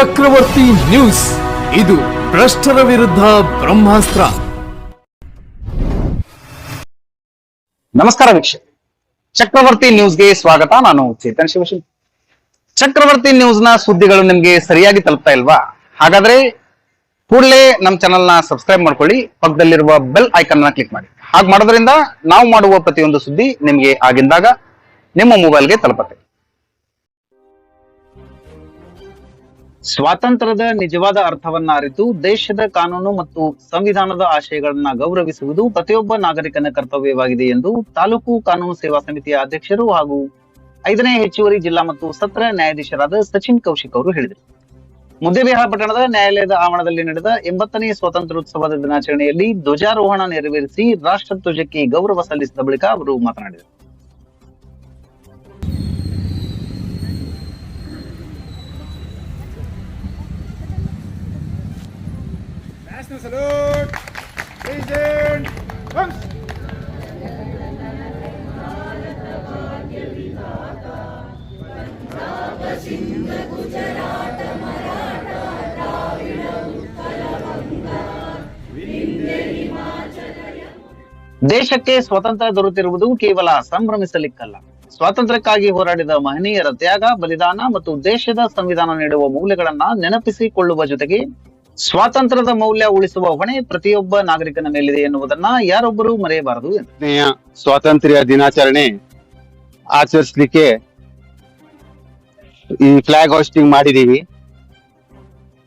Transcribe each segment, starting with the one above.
ಚಕ್ರವರ್ತಿ news, ಇದು ಭ್ರಷ್ಟರ ವಿರುದ್ಧ ಬ್ರಹ್ಮಾಸ್ತ್ರ. ನಮಸ್ಕಾರ ವೀಕ್ಷಕ, ಚಕ್ರವರ್ತಿ ನ್ಯೂಸ್ಗೆ ಸ್ವಾಗತ. ನಾನು ಚೇತನ್ ಶಿವಶಿಲ್. ಚಕ್ರವರ್ತಿ ನ್ಯೂಸ್ ನ ಸುದ್ದಿಗಳು ನಿಮ್ಗೆ ಸರಿಯಾಗಿ ತಲುಪ್ತಾ ಇಲ್ವಾ? ಹಾಗಾದ್ರೆ ಕೂಡಲೇ ನಮ್ಮ ಚಾನಲ್ ನ ಸಬ್ಸ್ಕ್ರೈಬ್ ಮಾಡ್ಕೊಳ್ಳಿ, ಪಕ್ಕದಲ್ಲಿರುವ ಬೆಲ್ ಐಕಾನ್ ನ ಕ್ಲಿಕ್ ಮಾಡಿ. ಹಾಗೆ ಮಾಡೋದ್ರಿಂದ ನಾವು ಮಾಡುವ ಪ್ರತಿಯೊಂದು ಸುದ್ದಿ ನಿಮ್ಗೆ ಆಗಿಂದಾಗ ನಿಮ್ಮ ಮೊಬೈಲ್ಗೆ ತಲುಪುತ್ತೆ. ಸ್ವಾತಂತ್ರ್ಯದ ನಿಜವಾದ ಅರ್ಥವನ್ನ ಅರಿತು ದೇಶದ ಕಾನೂನು ಮತ್ತು ಸಂವಿಧಾನದ ಆಶಯಗಳನ್ನ ಗೌರವಿಸುವುದು ಪ್ರತಿಯೊಬ್ಬ ನಾಗರಿಕನ ಕರ್ತವ್ಯವಾಗಿದೆ ಎಂದು ತಾಲೂಕು ಕಾನೂನು ಸೇವಾ ಸಮಿತಿಯ ಅಧ್ಯಕ್ಷರು ಹಾಗೂ 5ನೇ ಹೆಚ್ಚುವರಿ ಜಿಲ್ಲಾ ಮತ್ತು ಸತ್ರ ನ್ಯಾಯಾಧೀಶರಾದ ಸಚಿನ್ ಕೌಶಿಕ್ ಅವರು ಹೇಳಿದರು. ಮುದ್ದೇಬಿಹಾಳ ಪಟ್ಟಣದ ನ್ಯಾಯಾಲಯದ ಆವರಣದಲ್ಲಿ ನಡೆದ 80ನೇ ಸ್ವಾತಂತ್ರ್ಯೋತ್ಸವದ ದಿನಾಚರಣೆಯಲ್ಲಿ ಧ್ವಜಾರೋಹಣ ನೆರವೇರಿಸಿ ರಾಷ್ಟ್ರಧ್ವಜಕ್ಕೆ ಗೌರವ ಸಲ್ಲಿಸಿದ ಬಳಿಕ ಅವರು ಮಾತನಾಡಿದರು. ದೇಶಕ್ಕೆ ಸ್ವಾತಂತ್ರ್ಯ ದೊರೆತಿರುವುದು ಕೇವಲ ಸಂಭ್ರಮಿಸಲಿಕ್ಕಲ್ಲ, ಸ್ವಾತಂತ್ರ್ಯಕ್ಕಾಗಿ ಹೋರಾಡಿದ ಮಹನೀಯರ ತ್ಯಾಗ, ಬಲಿದಾನ ಮತ್ತು ದೇಶದ ಸಂವಿಧಾನ ನೀಡುವ ಮೌಲ್ಯಗಳನ್ನ ನೆನಪಿಸಿಕೊಳ್ಳುವ ಜೊತೆಗೆ ಸ್ವಾತಂತ್ರ್ಯದ ಮೌಲ್ಯ ಉಳಿಸುವ ಹೊಣೆ ಪ್ರತಿಯೊಬ್ಬ ನಾಗರಿಕನ ಮೇಲಿದೆ ಎನ್ನುವುದನ್ನ ಯಾರೊಬ್ಬರೂ ಮರೆಯಬಾರದು ಎಂದು. ಸ್ವಾತಂತ್ರ್ಯ ದಿನಾಚರಣೆ ಆಚರಿಸಲಿಕ್ಕೆ ಈ ಫ್ಲಾಗ್ ಹೋಸ್ಟಿಂಗ್ ಮಾಡಿದೀವಿ.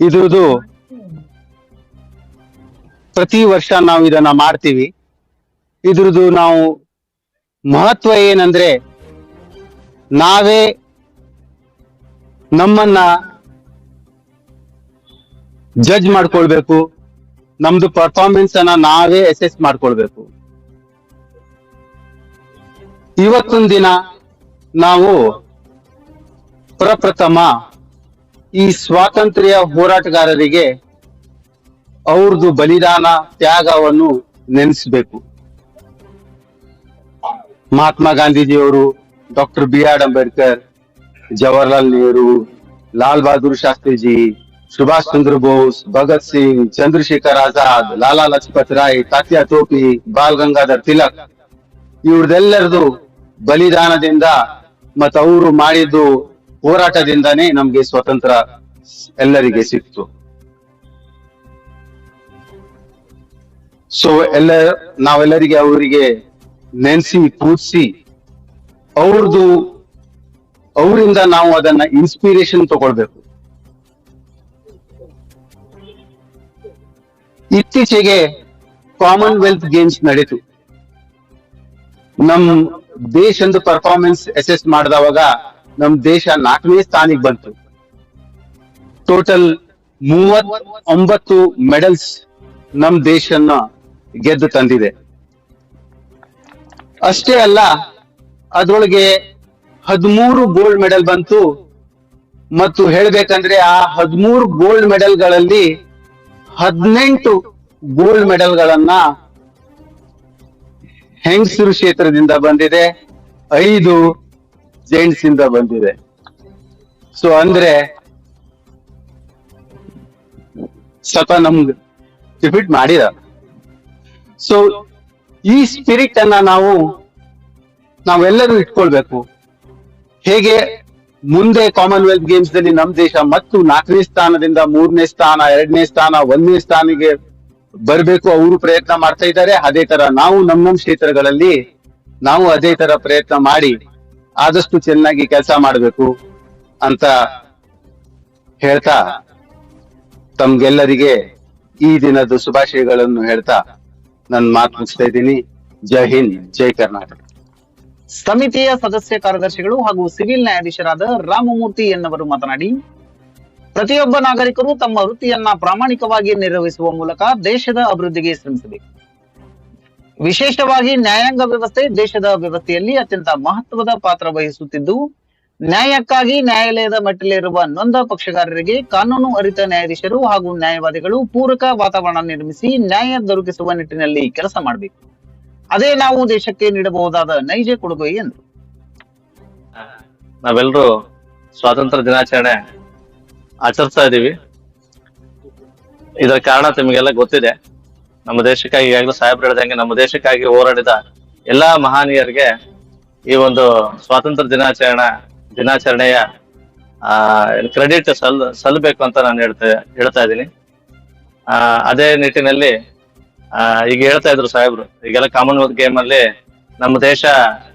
ಇದ್ರದ್ದು ಪ್ರತಿ ವರ್ಷ ನಾವು ಇದನ್ನ ಮಾಡ್ತೀವಿ. ಇದ್ರದ್ದು ನಾವು ಮಹತ್ವ ಏನಂದ್ರೆ, ನಾವೇ ನಮ್ಮನ್ನ ಜಡ್ಜ್ ಮಾಡ್ಕೊಳ್ಬೇಕು, ನಮ್ದು ಪರ್ಫಾರ್ಮೆನ್ಸ್ ಅನ್ನ ನಾವೇ ಅಸೆಸ್ ಮಾಡ್ಕೊಳ್ಬೇಕು. ಇವತ್ತೊಂದು ದಿನ ನಾವು ಪ್ರಪ್ರಥಮ ಈ ಸ್ವಾತಂತ್ರ್ಯ ಹೋರಾಟಗಾರರಿಗೆ ಅವ್ರದ್ದು ಬಲಿದಾನ ತ್ಯಾಗವನ್ನು ನೆನೆಸ್ಬೇಕು. ಮಹಾತ್ಮ ಗಾಂಧೀಜಿಯವರು, ಡಾಕ್ಟರ್ BR ಅಂಬೇಡ್ಕರ್, ಜವಾಹರ್ಲಾಲ್ ನೆಹರು, ಲಾಲ್ ಬಹದ್ದೂರ್ ಶಾಸ್ತ್ರಿಜಿ, ಸುಭಾಷ್ ಚಂದ್ರ ಬೋಸ್, ಭಗತ್ ಸಿಂಗ್, ಚಂದ್ರಶೇಖರ್ ಆಜಾದ್, ಲಾಲಾ ಲಜಪತ್ ರಾಯ್, ತಾತ್ಯಾ ಟೋಪಿ, ಬಾಲ್ ಗಂಗಾಧರ್ ತಿಲಕ್, ಇವ್ರದೆಲ್ಲರದು ಬಲಿದಾನದಿಂದ ಮತ್ತು ಅವರು ಮಾಡಿದ್ದು ಹೋರಾಟದಿಂದಾನೇ ನಮ್ಗೆ ಸ್ವಾತಂತ್ರ್ಯ ಎಲ್ಲರಿಗೆ ಸಿಕ್ತು. ಸೊ ನಾವೆಲ್ಲರಿಗೆ ಅವರಿಗೆ ನೆನೆಸಿ ಪೂಜಿಸಿ ಅವರಿಂದ ನಾವು ಅದನ್ನ ಇನ್ಸ್ಪಿರೇಷನ್ ತಗೊಳ್ಬೇಕು. ಇತ್ತೀಚೆಗೆ ಕಾಮನ್ವೆಲ್ತ್ ಗೇಮ್ಸ್ ನಡೀತು. ನಮ್ ದೇಶದ ಪರ್ಫಾರ್ಮೆನ್ಸ್ ಅಸೆಸ್ ಮಾಡಿದವಾಗ ನಮ್ ದೇಶ 4ನೇ ಸ್ಥಾನಕ್ಕೆ ಬಂತು. ಟೋಟಲ್ 39 ಮೆಡಲ್ಸ್ ನಮ್ ದೇಶನ್ನ ಗೆದ್ದು ತಂದಿದೆ. ಅಷ್ಟೇ ಅಲ್ಲ, ಅದ್ರೊಳಗೆ 13 ಗೋಲ್ಡ್ ಮೆಡಲ್ ಬಂತು. ಮತ್ತು ಹೇಳ್ಬೇಕಂದ್ರೆ ಆ 13 ಗೋಲ್ಡ್ ಮೆಡಲ್ಗಳಲ್ಲಿ 18 ಗೋಲ್ಡ್ ಮೆಡಲ್ಗಳನ್ನ ಹೆಂಗಸರು ಕ್ಷೇತ್ರದಿಂದ ಬಂದಿದೆ, 5 ಜೆಂಟ್ಸ್ ಇಂದ ಬಂದಿದೆ. ಸೊ ಅಂದ್ರೆ ಸ್ವಲ್ಪ ನಮ್ಗೆ ಡಿಫಿಟ್ ಮಾಡಿದ. ಸೊ ಈ ಸ್ಪಿರಿಟ್ ಅನ್ನ ನಾವೆಲ್ಲರೂ ಇಟ್ಕೊಳ್ಬೇಕು. ಹೇಗೆ ಮುಂದೆ ಕಾಮನ್ವೆಲ್ತ್ ಗೇಮ್ಸ್ ನಲ್ಲಿ ನಮ್ ದೇಶ ಮತ್ತು 4ನೇ ಸ್ಥಾನದಿಂದ 3ನೇ ಸ್ಥಾನ, 2ನೇ ಸ್ಥಾನ, 1ನೇ ಸ್ಥಾನಿಗೆ ಬರ್ಬೇಕು ಅವರು ಪ್ರಯತ್ನ ಮಾಡ್ತಾ ಇದ್ದಾರೆ. ಅದೇ ತರ ನಾವು ನಮ್ಮ ಕ್ಷೇತ್ರಗಳಲ್ಲಿ ನಾವು ಅದೇ ತರ ಪ್ರಯತ್ನ ಮಾಡಿ ಆದಷ್ಟು ಚೆನ್ನಾಗಿ ಕೆಲಸ ಮಾಡಬೇಕು ಅಂತ ಹೇಳ್ತಾ ತಮ್ಗೆಲ್ಲರಿಗೆ ಈ ದಿನದ ಶುಭಾಶಯಗಳನ್ನು ಹೇಳ್ತಾ ನನ್ನ ಮಾತು ಮುಗಿಸ್ತಾ ಇದ್ದೀನಿ. ಜೈ ಹಿಂದ್, ಜೈ ಕರ್ನಾಟಕ. ಸಮಿತಿಯ ಸದಸ್ಯ ಕಾರ್ಯದರ್ಶಿಗಳು ಹಾಗೂ ಸಿವಿಲ್ ನ್ಯಾಯಾಧೀಶರಾದ ರಾಮಮೂರ್ತಿ ಎನ್ನವರು ಮಾತನಾಡಿ, ಪ್ರತಿಯೊಬ್ಬ ನಾಗರಿಕರು ತಮ್ಮ ವೃತ್ತಿಯನ್ನ ಪ್ರಾಮಾಣಿಕವಾಗಿ ನಿರ್ವಹಿಸುವ ಮೂಲಕ ದೇಶದ ಅಭಿವೃದ್ಧಿಗೆ ಶ್ರಮಿಸಬೇಕು. ವಿಶೇಷವಾಗಿ ನ್ಯಾಯಾಂಗ ವ್ಯವಸ್ಥೆ ದೇಶದ ವ್ಯವಸ್ಥೆಯಲ್ಲಿ ಅತ್ಯಂತ ಮಹತ್ವದ ಪಾತ್ರ ವಹಿಸುತ್ತಿದ್ದು, ನ್ಯಾಯಕ್ಕಾಗಿ ನ್ಯಾಯಾಲಯದ ಮೆಟ್ಟಿಲೇರುವ ನೊಂದ ಪಕ್ಷಗಾರರಿಗೆ ಕಾನೂನು ಅರಿತ ನ್ಯಾಯಾಧೀಶರು ಹಾಗೂ ನ್ಯಾಯವಾದಿಗಳು ಪೂರಕ ವಾತಾವರಣ ನಿರ್ಮಿಸಿ ನ್ಯಾಯ ದೊರಕಿಸುವ ನಿಟ್ಟಿನಲ್ಲಿ ಕೆಲಸ ಮಾಡಬೇಕು. ಅದೇ ನಾವು ದೇಶಕ್ಕೆ ನೀಡಬಹುದಾದ ನೈಜ ಕೊಡುಗೆ ಎಂದರು. ನಾವೆಲ್ಲರೂ ಸ್ವಾತಂತ್ರ್ಯ ದಿನಾಚರಣೆ ಆಚರಿಸ್ತಾ ಇದೀವಿ. ಇದರ ಕಾರಣ ನಿಮಗೆಲ್ಲ ಗೊತ್ತಿದೆ. ನಮ್ಮ ದೇಶಕ್ಕಾಗಿ ಈಗಾಗಲೇ ಸಾಹೇಬ್ರು ಹೇಳ್ದಂಗೆ ನಮ್ಮ ದೇಶಕ್ಕಾಗಿ ಹೋರಾಡಿದ ಎಲ್ಲಾ ಮಹನೀಯರಿಗೆ ಈ ಒಂದು ಸ್ವಾತಂತ್ರ್ಯ ದಿನಾಚರಣೆಯ ಕ್ರೆಡಿಟ್ ಸಲ್ಲಬೇಕು ಅಂತ ನಾನು ಹೇಳ್ತಾ ಇದ್ದೀನಿ. ಅದೇ ನಿಟ್ಟಿನಲ್ಲಿ ಈಗ ಹೇಳ್ತಾ ಇದ್ರು ಸಾಹೇಬ್ರು, ಈಗೆಲ್ಲ ಕಾಮನ್ವೆಲ್ತ್ ಗೇಮ್ ಅಲ್ಲಿ ನಮ್ಮ ದೇಶ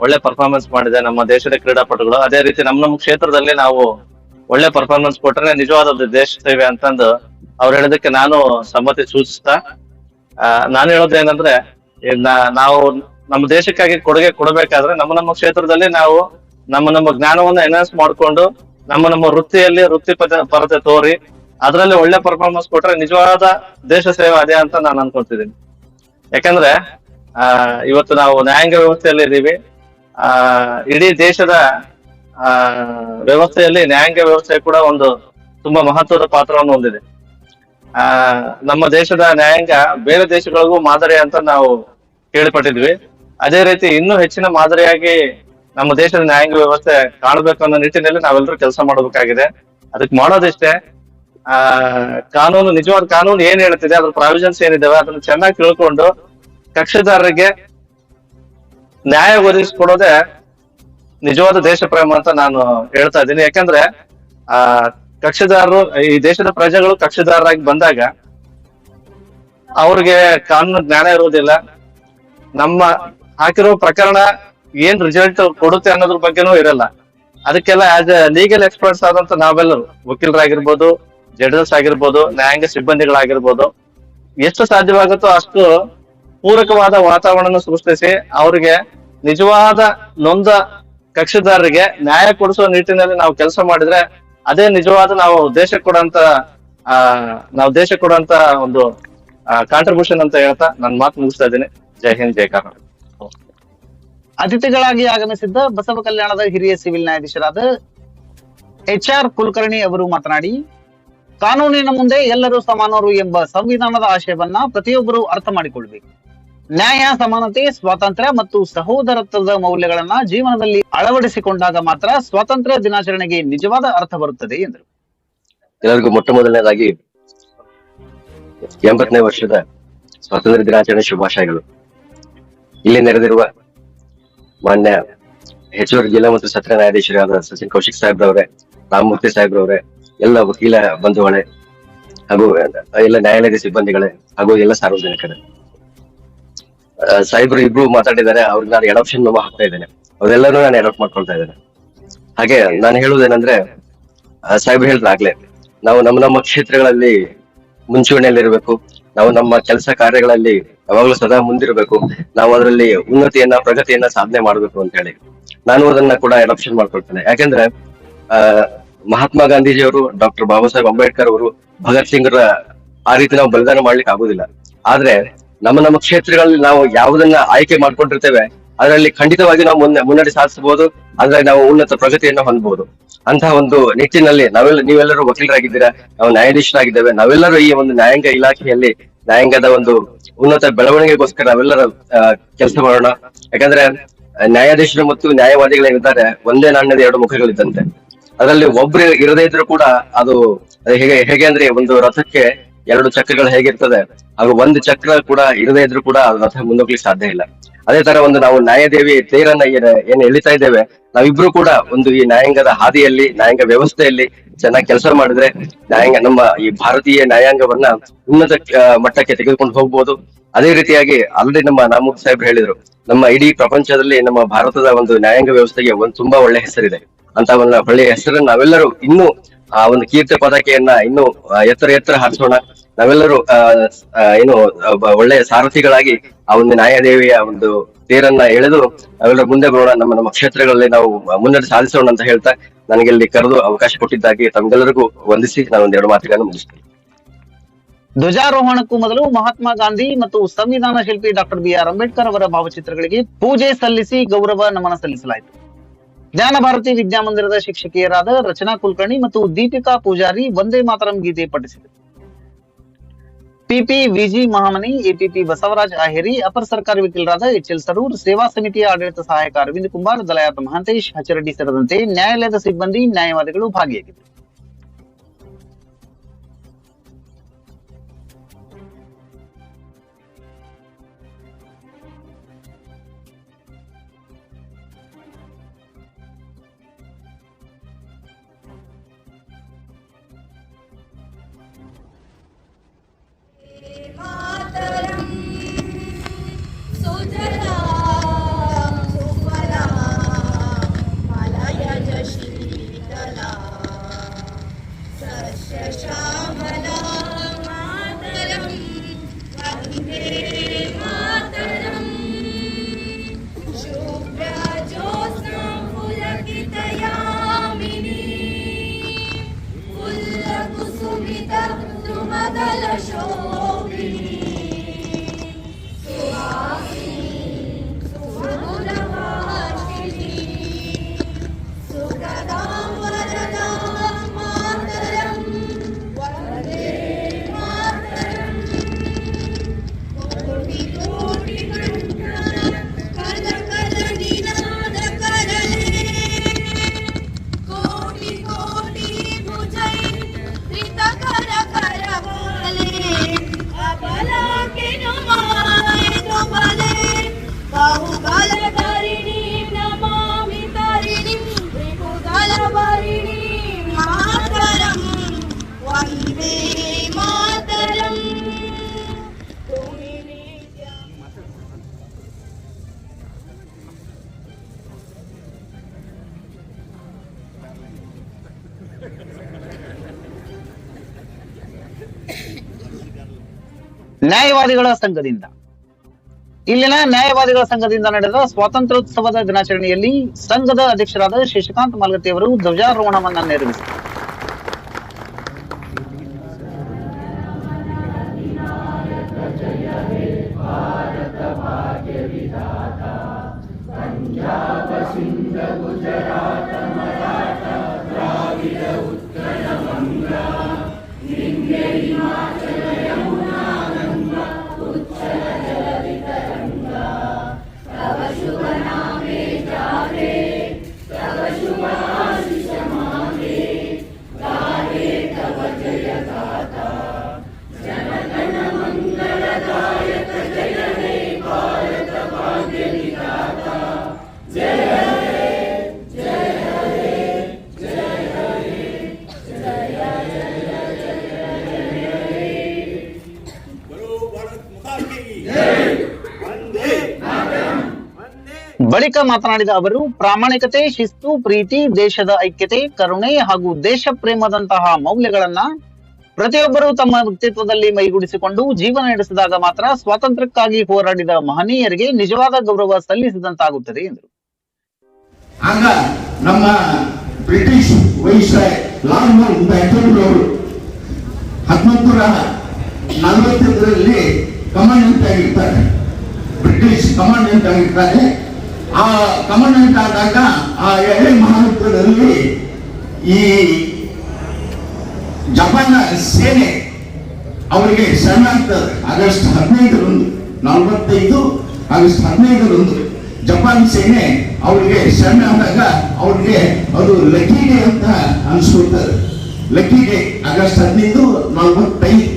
ಒಳ್ಳೆ ಪರ್ಫಾರ್ಮೆನ್ಸ್ ಮಾಡಿದೆ, ನಮ್ಮ ದೇಶದ ಕ್ರೀಡಾಪಟುಗಳು. ಅದೇ ರೀತಿ ನಮ್ಮ ಕ್ಷೇತ್ರದಲ್ಲಿ ನಾವು ಒಳ್ಳೆ ಪರ್ಫಾರ್ಮೆನ್ಸ್ ಕೊಟ್ರೆ ನಿಜವಾದ ದೇಶ ಸೇವೆ ಅಂತಂದು ಅವ್ರು ಹೇಳೋದಕ್ಕೆ ನಾನು ಸಮ್ಮತಿ ಸೂಚಿಸ್ತಾ, ನಾನು ಹೇಳೋದೇನಂದ್ರೆ ನಾವು ನಮ್ಮ ದೇಶಕ್ಕಾಗಿ ಕೊಡುಗೆ ಕೊಡಬೇಕಾದ್ರೆ ನಮ್ಮ ಕ್ಷೇತ್ರದಲ್ಲಿ ನಾವು ನಮ್ಮ ಜ್ಞಾನವನ್ನ ಎನ್ಹಾನ್ಸ್ ಮಾಡ್ಕೊಂಡು ನಮ್ಮ ವೃತ್ತಿ ಪರತೆ ತೋರಿ ಅದರಲ್ಲಿ ಒಳ್ಳೆ ಪರ್ಫಾರ್ಮೆನ್ಸ್ ಕೊಟ್ರೆ ನಿಜವಾದ ದೇಶ ಸೇವೆ ಅದೇ ಅಂತ ನಾನು ಅನ್ಕೊಳ್ತಿದ್ದೀನಿ. ಯಾಕಂದ್ರೆ ಇವತ್ತು ನಾವು ನ್ಯಾಯಾಂಗ ವ್ಯವಸ್ಥೆಯಲ್ಲಿ ಇದ್ದೀವಿ. ಇಡೀ ದೇಶದ ವ್ಯವಸ್ಥೆಯಲ್ಲಿ ನ್ಯಾಯಾಂಗ ವ್ಯವಸ್ಥೆ ಕೂಡ ಒಂದು ತುಂಬಾ ಮಹತ್ವದ ಪಾತ್ರವನ್ನು ಹೊಂದಿದೆ. ನಮ್ಮ ದೇಶದ ನ್ಯಾಯಾಂಗ ಬೇರೆ ದೇಶಗಳಿಗೂ ಮಾದರಿ ಅಂತ ನಾವು ಕೇಳ್ಪಟ್ಟಿದ್ವಿ. ಅದೇ ರೀತಿ ಇನ್ನೂ ಹೆಚ್ಚಿನ ಮಾದರಿಯಾಗಿ ನಮ್ಮ ದೇಶದ ನ್ಯಾಯಾಂಗ ವ್ಯವಸ್ಥೆ ಕಾಣಬೇಕು ಅನ್ನೋ ನಿಟ್ಟಿನಲ್ಲಿ ನಾವೆಲ್ಲರೂ ಕೆಲಸ ಮಾಡಬೇಕಾಗಿದೆ. ಅದಕ್ಕೆ ಮಾಡೋದಿಷ್ಟೇ, ನಿಜವಾದ ಕಾನೂನು ಏನ್ ಹೇಳ್ತಿದೆ, ಅದ್ರ ಪ್ರಾವಿಷನ್ಸ್ ಏನಿದಾವೆ ಅದನ್ನ ಚೆನ್ನಾಗಿ ತಿಳ್ಕೊಂಡು ಕಕ್ಷಿದಾರರಿಗೆ ನ್ಯಾಯ ಒದಗಿಸ್ಕೊಡೋದೇ ನಿಜವಾದ ದೇಶ ಪ್ರೇಮ ಅಂತ ನಾನು ಹೇಳ್ತಾ ಇದ್ದೀನಿ. ಯಾಕಂದ್ರೆ ಕಕ್ಷಿದಾರರು, ಈ ದೇಶದ ಪ್ರಜೆಗಳು ಕಕ್ಷಿದಾರರಾಗಿ ಬಂದಾಗ ಅವ್ರಿಗೆ ಕಾನೂನು ಜ್ಞಾನ ಇರುವುದಿಲ್ಲ. ನಮ್ಮ ಹಾಕಿರೋ ಪ್ರಕರಣ ಏನ್ ರಿಸಲ್ಟ್ ಕೊಡುತ್ತೆ ಅನ್ನೋದ್ರ ಬಗ್ಗೆನೂ ಇರಲ್ಲ. ಅದಕ್ಕೆಲ್ಲ ಆಸ್ ಎ ಲೀಗಲ್ ಎಕ್ಸ್ಪರ್ಟ್ಸ್ ಆದಂತ ನಾವೆಲ್ಲರೂ, ವಕೀಲರಾಗಿರ್ಬೋದು, ಜಡ್ಜಸ್ ಆಗಿರ್ಬೋದು, ನ್ಯಾಯಾಂಗ ಸಿಬ್ಬಂದಿಗಳಾಗಿರ್ಬೋದು, ಎಷ್ಟು ಸಾಧ್ಯವಾಗುತ್ತೋ ಅಷ್ಟು ಪೂರಕವಾದ ವಾತಾವರಣ ಸೃಷ್ಟಿಸಿ ಅವ್ರಿಗೆ ನಿಜವಾದ ನೊಂದ ಕಕ್ಷಿದಾರರಿಗೆ ನ್ಯಾಯ ಕೊಡಿಸುವ ನಿಟ್ಟಿನಲ್ಲಿ ನಾವು ಕೆಲಸ ಮಾಡಿದ್ರೆ ಅದೇ ನಿಜವಾದ ನಾವು ದೇಶಕ್ಕೆ ಕೊಡುವಂತ ಒಂದು ಕಾಂಟ್ರಿಬ್ಯೂಷನ್ ಅಂತ ಹೇಳ್ತಾ ನನ್ನ ಮಾತು ಮುಗಿಸ್ತಾ ಇದ್ದೀನಿ. ಜೈ ಹಿಂದ್, ಜೈ ಕರ್ನಾಟಕ. ಅತಿಥಿಗಳಾಗಿ ಆಗಮಿಸಿದ್ದ ಬಸವ ಕಲ್ಯಾಣದ ಹಿರಿಯ ಸಿವಿಲ್ ನ್ಯಾಯಾಧೀಶರಾದ HR ಕುಲಕರ್ಣಿ ಅವರು ಮಾತನಾಡಿ, ಕಾನೂನಿನ ಮುಂದೆ ಎಲ್ಲರೂ ಸಮಾನರು ಎಂಬ ಸಂವಿಧಾನದ ಆಶಯವನ್ನ ಪ್ರತಿಯೊಬ್ಬರು ಅರ್ಥ ಮಾಡಿಕೊಳ್ಬೇಕು. ನ್ಯಾಯ, ಸಮಾನತೆ, ಸ್ವಾತಂತ್ರ್ಯ ಮತ್ತು ಸಹೋದರತ್ವದ ಮೌಲ್ಯಗಳನ್ನ ಜೀವನದಲ್ಲಿ ಅಳವಡಿಸಿಕೊಂಡಾಗ ಮಾತ್ರ ಸ್ವಾತಂತ್ರ್ಯ ದಿನಾಚರಣೆಗೆ ನಿಜವಾದ ಅರ್ಥ ಬರುತ್ತದೆ ಎಂದರು. ಎಲ್ಲರಿಗೂ ಮೊಟ್ಟ ಮೊದಲನೇದಾಗಿ 80ನೇ ವರ್ಷದ ಸ್ವಾತಂತ್ರ್ಯ ದಿನಾಚರಣೆ ಶುಭಾಶಯಗಳು. ಇಲ್ಲಿ ನೆರೆದಿರುವ ಮಾನ್ಯ ಹೆಚ್ಚುವರಿ ಜಿಲ್ಲಾ ಮತ್ತು ಸತ್ರ ನ್ಯಾಯಾಧೀಶರಾದ ಸಚಿನ್ ಕೌಶಿಕ್ ಸಾಹೇಬ್ರವರೇ, ರಾಮಮೂರ್ತಿ ಸಾಹೇಬ್ರವರೇ, ಎಲ್ಲ ವಕೀಲ ಬಂಧುಗಳೇ, ಹಾಗೂ ಎಲ್ಲ ನ್ಯಾಯಾಲಯದ ಸಿಬ್ಬಂದಿಗಳೇ, ಹಾಗೂ ಎಲ್ಲ ಸಾರ್ವಜನಿಕರೇ. ಸಾಹೇಬ್ರು ಇಬ್ರು ಮಾತಾಡಿದ್ದಾರೆ, ಅವ್ರಿಗೆ ನಾನು ಎಡಾಪ್ಷನ್ ಮೆಮೊ ಹಾಕ್ತಾ ಇದ್ದೇನೆ. ಅವರೆಲ್ಲರೂ ನಾನು ಎಡಾಪ್ಟ್ ಮಾಡ್ಕೊಳ್ತಾ ಇದ್ದೇನೆ. ಹಾಗೆ ನಾನು ಹೇಳುವುದೇನಂದ್ರೆ, ಸಾಹೇಬ್ರು ಹೇಳಿದ್ರಾಗ್ಲೇ ನಾವು ನಮ್ಮ ಕ್ಷೇತ್ರಗಳಲ್ಲಿ ಮುಂಚೂಣಿಯಲ್ಲಿರ್ಬೇಕು. ನಾವು ನಮ್ಮ ಕೆಲಸ ಕಾರ್ಯಗಳಲ್ಲಿ ಯಾವಾಗ್ಲೂ ಸದಾ ಮುಂದಿರ್ಬೇಕು. ನಾವು ಅದರಲ್ಲಿ ಪ್ರಗತಿಯನ್ನ ಸಾಧನೆ ಮಾಡ್ಬೇಕು ಅಂತ ಹೇಳಿ ನಾನು ಅದನ್ನ ಕೂಡ ಅಡಾಪ್ಷನ್ ಮಾಡ್ಕೊಳ್ತೇನೆ. ಯಾಕೆಂದ್ರೆ ಮಹಾತ್ಮ ಗಾಂಧೀಜಿಯವರು, ಡಾಕ್ಟರ್ ಬಾಬಾ ಸಾಹೇಬ್ ಅಂಬೇಡ್ಕರ್ ಅವರು, ಭಗತ್ ಸಿಂಗ್ರ ಆ ರೀತಿ ನಾವು ಬಲಿದಾನ ಮಾಡ್ಲಿಕ್ಕೆ ಆಗುದಿಲ್ಲ. ಆದ್ರೆ ನಮ್ಮ ಕ್ಷೇತ್ರಗಳಲ್ಲಿ ನಾವು ಯಾವುದನ್ನ ಆಯ್ಕೆ ಮಾಡ್ಕೊಂಡಿರ್ತೇವೆ ಅದರಲ್ಲಿ ಖಂಡಿತವಾಗಿ ನಾವು ಮುನ್ನಡೆ ಸಾಧಿಸಬಹುದು. ಅದ್ರಲ್ಲಿ ನಾವು ಉನ್ನತ ಪ್ರಗತಿಯನ್ನ ಹೊಂದಬಹುದು. ಅಂತಹ ಒಂದು ನಿಟ್ಟಿನಲ್ಲಿ ನೀವೆಲ್ಲರೂ ವಕೀಲರಾಗಿದ್ದೀರಾ, ನಾವು ನ್ಯಾಯಾಧೀಶರಾಗಿದ್ದೇವೆ. ನಾವೆಲ್ಲರೂ ಈ ಒಂದು ನ್ಯಾಯಾಂಗ ಇಲಾಖೆಯಲ್ಲಿ ನ್ಯಾಯಾಂಗದ ಒಂದು ಉನ್ನತ ಬೆಳವಣಿಗೆಗೋಸ್ಕರ ನಾವೆಲ್ಲರೂ ಕೆಲಸ ಮಾಡೋಣ. ಯಾಕಂದ್ರೆ ನ್ಯಾಯಾಧೀಶರು ಮತ್ತು ನ್ಯಾಯವಾದಿಗಳೇನಿದ್ದಾರೆ ಒಂದೇ ನಾಣ್ಯದ ಎರಡು ಮುಖಗಳಿದ್ದಂತೆ. ಅದರಲ್ಲಿ ಒಬ್ರು ಇರದೇ ಇದ್ರು ಕೂಡ ಅದು ಹೇಗೆ ಅಂದ್ರೆ ಒಂದು ರಥಕ್ಕೆ ಎರಡು ಚಕ್ರಗಳು ಹೇಗಿರ್ತದೆ, ಹಾಗೂ ಒಂದು ಚಕ್ರ ಕೂಡ ಇರದೇ ಇದ್ರು ಕೂಡ ರಥ ಮುಂದೋಗ್ಲಿಕ್ಕೆ ಸಾಧ್ಯ ಇಲ್ಲ. ಅದೇ ತರ ಒಂದು ನಾವು ನ್ಯಾಯದೇವಿ ತೇರನ್ನ ಏನ್ ಎಳಿತಾ ಇದ್ದೇವೆ, ನಾವಿಬ್ರು ಕೂಡ ಒಂದು ಈ ನ್ಯಾಯಾಂಗದ ಹಾದಿಯಲ್ಲಿ, ನ್ಯಾಯಾಂಗ ವ್ಯವಸ್ಥೆಯಲ್ಲಿ ಚೆನ್ನಾಗಿ ಕೆಲಸ ಮಾಡಿದ್ರೆ ನಮ್ಮ ಈ ಭಾರತೀಯ ನ್ಯಾಯಾಂಗವನ್ನ ಉನ್ನತ ಮಟ್ಟಕ್ಕೆ ತೆಗೆದುಕೊಂಡು ಹೋಗ್ಬೋದು. ಅದೇ ರೀತಿಯಾಗಿ ಆಲ್ರೆಡಿ ನಮ್ಮ ನಾಮೂರ್ತಿ ಸಾಹೇಬ್ರು ಹೇಳಿದ್ರು, ನಮ್ಮ ಇಡೀ ಪ್ರಪಂಚದಲ್ಲಿ ನಮ್ಮ ಭಾರತದ ಒಂದು ನ್ಯಾಯಾಂಗ ವ್ಯವಸ್ಥೆಗೆ ಒಂದು ತುಂಬಾ ಒಳ್ಳೆ ಹೆಸರಿದೆ ಅಂತ. ಒಂದು ಒಳ್ಳೆಯ ಹೆಸರನ್ನು ನಾವೆಲ್ಲರೂ ಇನ್ನೂ ಆ ಒಂದು ಕೀರ್ತಿ ಪತಾಕೆಯನ್ನ ಇನ್ನೂ ಎತ್ತರ ಹಾರಿಸೋಣ. ನಾವೆಲ್ಲರೂ ಒಳ್ಳೆಯ ಸಾರಥಿಗಳಾಗಿ ಆ ಒಂದು ನ್ಯಾಯದೇವಿಯ ಒಂದು ತೇರನ್ನ ಎಳೆದು ನಾವೆಲ್ಲರೂ ಮುಂದೆ ಬರೋಣ. ನಮ್ಮ ಕ್ಷೇತ್ರಗಳಲ್ಲಿ ನಾವು ಮುನ್ನಡೆ ಸಾಧಿಸೋಣ ಅಂತ ಹೇಳ್ತಾ ನನಗೆ ಇಲ್ಲಿ ಕರೆದು ಅವಕಾಶ ಕೊಟ್ಟಿದ್ದಾಗಿ ತಮ್ಗೆಲ್ಲರಿಗೂ ವಂದಿಸಿ ನಾನು ಒಂದೆರಡು ಮಾತುಗಳನ್ನು ಮುಗಿಸ್ತೇನೆ. ಧ್ವಜಾರೋಹಣಕ್ಕೂ ಮೊದಲು ಮಹಾತ್ಮ ಗಾಂಧಿ ಮತ್ತು ಸಂವಿಧಾನ ಶಿಲ್ಪಿ ಡಾಕ್ಟರ್ BR ಅಂಬೇಡ್ಕರ್ ಅವರ ಭಾವಚಿತ್ರಗಳಿಗೆ ಪೂಜೆ ಸಲ್ಲಿಸಿ ಗೌರವ ನಮನ ಸಲ್ಲಿಸಲಾಯಿತು. ಜ್ಞಾನ ಭಾರತಿ ವಿದ್ಯಾಮಂದಿರದ ಶಿಕ್ಷಕಿಯರಾದ ರಚನಾ ಕುಲಕರ್ಣಿ ಮತ್ತು ದೀಪಿಕಾ ಪೂಜಾರಿ ವಂದೇ ಮಾತರಂ ಗೀತೆ ಪಠಿಸಿದರು. PP VG Mahamani, APP Basavaraj ಆಹೇರಿ, ಅಪರ ಸರ್ಕಾರಿ ವಕೀಲರಾದ HL ಸರೂರ್, ಸೇವಾ ಸಮಿತಿಯ ಆಡಳಿತ ಸಹಾಯಕ ಅರವಿಂದ್ ಕುಮಾರ್, ದಲಯಾತ ಮಹಾಂತೇಶ್, ಹಚರಡ್ಡಿ ಸೇರಿದಂತೆ ನ್ಯಾಯಾಲಯದ ಸಿಬ್ಬಂದಿ, ನ್ಯಾಯವಾದಿಗಳು ಭಾಗಿಯಾಗಿದ್ದರು. ನ್ಯಾಯವಾದಿಗಳ ಸಂಘದಿಂದ. ಇಲ್ಲಿನ ನ್ಯಾಯವಾದಿಗಳ ಸಂಘದಿಂದ ನಡೆದ ಸ್ವಾತಂತ್ರ್ಯೋತ್ಸವದ ದಿನಾಚರಣೆಯಲ್ಲಿ ಸಂಘದ ಅಧ್ಯಕ್ಷರಾದ ಶಶಿಕಾಂತ್ ಮಾಲ್ಗತ್ತಿ ಅವರು ಧ್ವಜಾರೋಹಣವನ್ನ ನೆರವೇರಿಸಿದರು. ಬಳಿಕ ಮಾತನಾಡಿದ ಅವರು, ಪ್ರಾಮಾಣಿಕತೆ, ಶಿಸ್ತು, ಪ್ರೀತಿ, ದೇಶದ ಐಕ್ಯತೆ, ಕರುಣೆ ಹಾಗೂ ದೇಶ ಪ್ರೇಮದಂತಹ ಮೌಲ್ಯಗಳನ್ನ ಪ್ರತಿಯೊಬ್ಬರು ತಮ್ಮ ವ್ಯಕ್ತಿತ್ವದಲ್ಲಿ ಮೈಗೂಡಿಸಿಕೊಂಡು ಜೀವನ ನಡೆಸಿದಾಗ ಮಾತ್ರ ಸ್ವಾತಂತ್ರ್ಯಕ್ಕಾಗಿ ಹೋರಾಡಿದ ಮಹನೀಯರಿಗೆ ನಿಜವಾದ ಗೌರವ ಸಲ್ಲಿಸಿದಂತಾಗುತ್ತದೆ ಎಂದರು. ಆಗ ನಮ್ಮ British viceroy lord Mount baton ಅವರು 1945ರಲ್ಲಿ ಕಮಾಂಡೆಂಟ್ ಆಗಿರ್ತಾರೆ, ಬ್ರಿಟಿಷ್ ಕಮಾಂಡೆಂಟ್ ಆಗಿರ್ತಾರೆ. ಆ ಕಮಾಂಡೆಂಟ್ ಆದಾಗ ಆ ಎಳೆ ಮಹಾಯುದ್ಧದಲ್ಲಿ ಈ ಜಪಾನ್ ಸೇನೆ ಅವರಿಗೆ ಶರಣಾಗ್ತದೆ. ಆಗಸ್ಟ್ 15ರಂದು 45 ಆಗಸ್ಟ್ 15ರಂದು ಜಪಾನ್ ಸೇನೆ ಅವರಿಗೆ ಶರಣಾದಾಗ ಅವ್ರಿಗೆ ಅದು ಲಕ್ಕಿ ಡೇ ಅಂತ ಅನ್ಸ್ಕೊಳ್ತಾರೆ. Lucky day August 15, 45.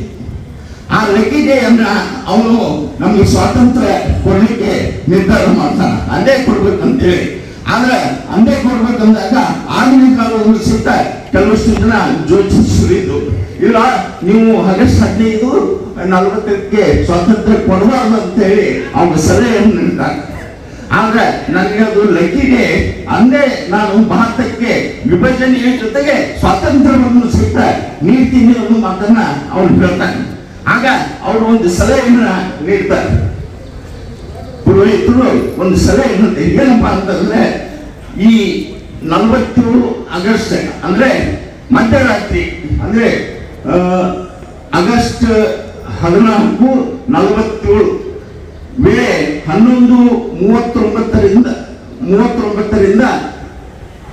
ಆ ಲಕ್ಕಿ ಡೇ ಅಂದ್ರ ಅವನು ನಮ್ಗೆ ಸ್ವಾತಂತ್ರ್ಯ ಕೊಡ್ಲಿಕ್ಕೆ ನಿರ್ಧಾರ ಮಾಡ್ತಾನ, ಅಂದೇ ಕೊಡ್ಬೇಕಂತೇಳಿ. ಆದ್ರೆ ಅಂದೇ ಕೊಡ್ಬೇಕಂದಾಗ ಆಗಿನ ಕಾಲದಲ್ಲಿ ಸಿಕ್ಕ ಕೆಲವಷ್ಟು ಜನ ಯೋಚಿಸಿದ್ರು, ಇಲ್ಲ ನೀವು ಆಗಸ್ಟ್ 15, 40ಕ್ಕೆ ಸ್ವಾತಂತ್ರ್ಯ ಕೊಡಬಾರ್ದು ಅಂತ ಹೇಳಿ ಅವ್ನ ಸಲಹೆಯನ್ನು ನೀಡ್ತಾರೆ. ಆದ್ರೆ ನನಗೆ ಅದು ಲಕ್ಕಿ ಡೇ, ಅಂದೇ ನಾನು ಭಾರತಕ್ಕೆ ವಿಭಜನೆಯ ಜೊತೆಗೆ ಸ್ವಾತಂತ್ರ್ಯವನ್ನು ಸಿಕ್ಕ ನೀಡ್ತೀನಿ ಅನ್ನೋ ಮಾತನ್ನ ಅವ್ರು ಹೇಳ್ತಾನೆ. ಆಗ ಅವರು ಒಂದು ಸಲಹೆಯನ್ನ ನೀಡ್ತಾರೆ. ಪುರೋಹಿತರು ಒಂದು ಸಲಹೆ ಏನಪ್ಪಾ ಅಂತಂದ್ರೆ, ಈ 47 ಆಗಸ್ಟ್ ಅಂದ್ರೆ ಮಧ್ಯರಾತ್ರಿ, ಅಂದ್ರೆ ಆಗಸ್ಟ್ 14, 47 ವೇಳೆ 11:39ರಿಂದ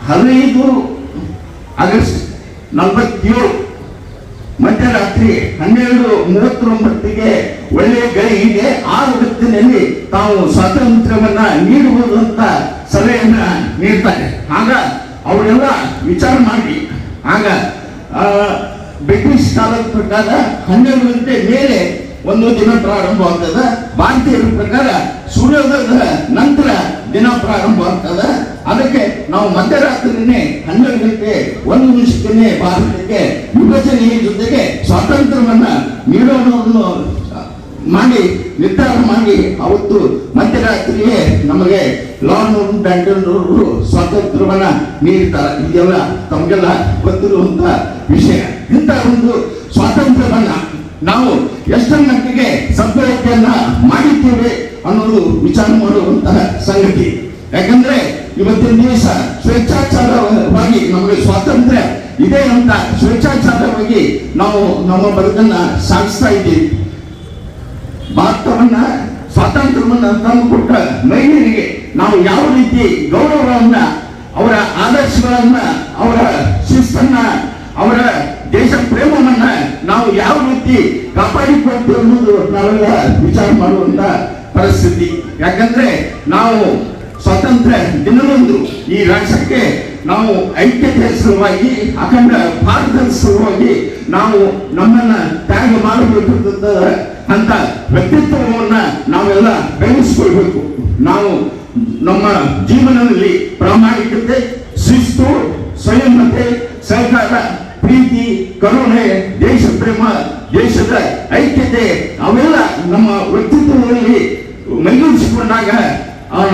15 ಆಗಸ್ಟ್ 47 ಮಧ್ಯರಾತ್ರಿ 12:39ಗೆ ಒಳ್ಳೆಯ ಗಳಿಗೆ 6 ಹೊತ್ತಿನಲ್ಲಿ ತಾವು ಸ್ವಾತಂತ್ರ್ಯವನ್ನ ನೀಡಬಹುದು ಅಂತ ಸಲಹೆಯನ್ನ ನೀಡ್ತಾರೆ. ಆಗ ಅವರೆಲ್ಲ ವಿಚಾರ ಮಾಡಿ, ಆಗ ಬ್ರಿಟಿಷ್ ಕಾಲದ ಪ್ರಕಾರ 12 ಗಂಟೆ ಮೇಲೆ ಒಂದು ದಿನ ಪ್ರಾರಂಭವಾಗ್ತದ. ಭಾರತೀಯರ ಪ್ರಕಾರ ಸೂರ್ಯೋದಯದ ನಂತರ ದಿನ ಪ್ರಾರಂಭವಾಗ್ತದ. ಅದಕ್ಕೆ ನಾವು ಮಧ್ಯರಾತ್ರಿನೇ 12 ಗಂಟೆ 1 ನಿಮಿಷಕ್ಕೆ ಭಾರತಕ್ಕೆ ವಿಭಜನೆಯ ಜೊತೆಗೆ ಸ್ವಾತಂತ್ರ್ಯವನ್ನ ನೀಡೋಣವನ್ನು ಮಾಡಿ ನಿರ್ಧಾರ ಮಾಡಿ ಅವತ್ತು ಮಧ್ಯರಾತ್ರಿಯೇ ನಮಗೆ ಲಾರ್ಡ್ ಮೌಂಟ್ ಬ್ಯಾಟನ್ ಅವರು ಸ್ವಾತಂತ್ರ್ಯವನ್ನ ನೀಡ್ತಾರೆ. ಇದೆಲ್ಲ ತಮಗೆಲ್ಲ ಗೊತ್ತಿರುವಂತ ವಿಷಯ. ಇಂಥ ಒಂದು ಸ್ವಾತಂತ್ರ್ಯವನ್ನ ನಾವು ಎಷ್ಟರ ಮಟ್ಟಿಗೆ ಸದ್ಬಳಕೆಯನ್ನ ಮಾಡಿದ್ದೇವೆ ಅನ್ನೋದು ವಿಚಾರ ಮಾಡುವಂತಹ ಸಂಗತಿ. ಯಾಕಂದ್ರೆ ಇವತ್ತಿನ ದಿವಸ ಸ್ವೇಚ್ಛಾಚಾರವಾಗಿ ನಮಗೆ ಸ್ವಾತಂತ್ರ್ಯ ಇದೆ ಅಂತ ಸ್ವೇಚ್ಛಾಚಾರವಾಗಿ ನಾವು ನಮ್ಮ ಬದುಕನ್ನ ಸಾಗಿಸ್ತಾ ಇದ್ದೀವಿ. ಭಾರತವನ್ನ ಸ್ವಾತಂತ್ರ್ಯವನ್ನ ತಂದುಕೊಟ್ಟ ಮಹಿಳೆಯರಿಗೆ ನಾವು ಯಾವ ರೀತಿ ಗೌರವವನ್ನ, ಅವರ ಆದರ್ಶಗಳನ್ನ, ಅವರ ಶಿಸ್ತನ್ನ, ಅವರ ದೇಶ ಪ್ರೇಮವನ್ನ ನಾವು ಯಾವ ರೀತಿ ಕಾಪಾಡಿಕೊಳ್ತೇವೆ ಅನ್ನೋದು ನಾವೆಲ್ಲ ವಿಚಾರ ಮಾಡುವಂತ ಪರಿಸ್ಥಿತಿ. ಯಾಕಂದ್ರೆ ನಾವು ಸ್ವಾತಂತ್ರ್ಯ ದಿನದಂದು ಈ ರಾಷ್ಟ್ರಕ್ಕೆ ನಾವು ಐಕ್ಯತೆಯ ಸಲುವಾಗಿ, ಅಖಂಡ ಭಾರತದ ಸಲುವಾಗಿ ನಾವು ನಮ್ಮನ್ನ ತ್ಯಾಗ ಮಾಡಬೇಕು ಅಂತ ವ್ಯಕ್ತಿತ್ವವನ್ನ ನಾವೆಲ್ಲ ಬೆಳೆಸಿಕೊಳ್ಬೇಕು. ನಾವು ನಮ್ಮ ಜೀವನದಲ್ಲಿ ಪ್ರಾಮಾಣಿಕತೆ, ಶಿಸ್ತು, ಸಂಯಮತೆ, ಸಹಕಾರ, ಪ್ರೀತಿ, ಕರುಣೆ, ದೇಶ ಪ್ರೇಮ, ದೇಶದ ಐಕ್ಯತೆ ಅವೆಲ್ಲ ನಮ್ಮ ವ್ಯಕ್ತಿತ್ವದಲ್ಲಿ ಮೈಗೂಡಿಸಿಕೊಂಡಾಗ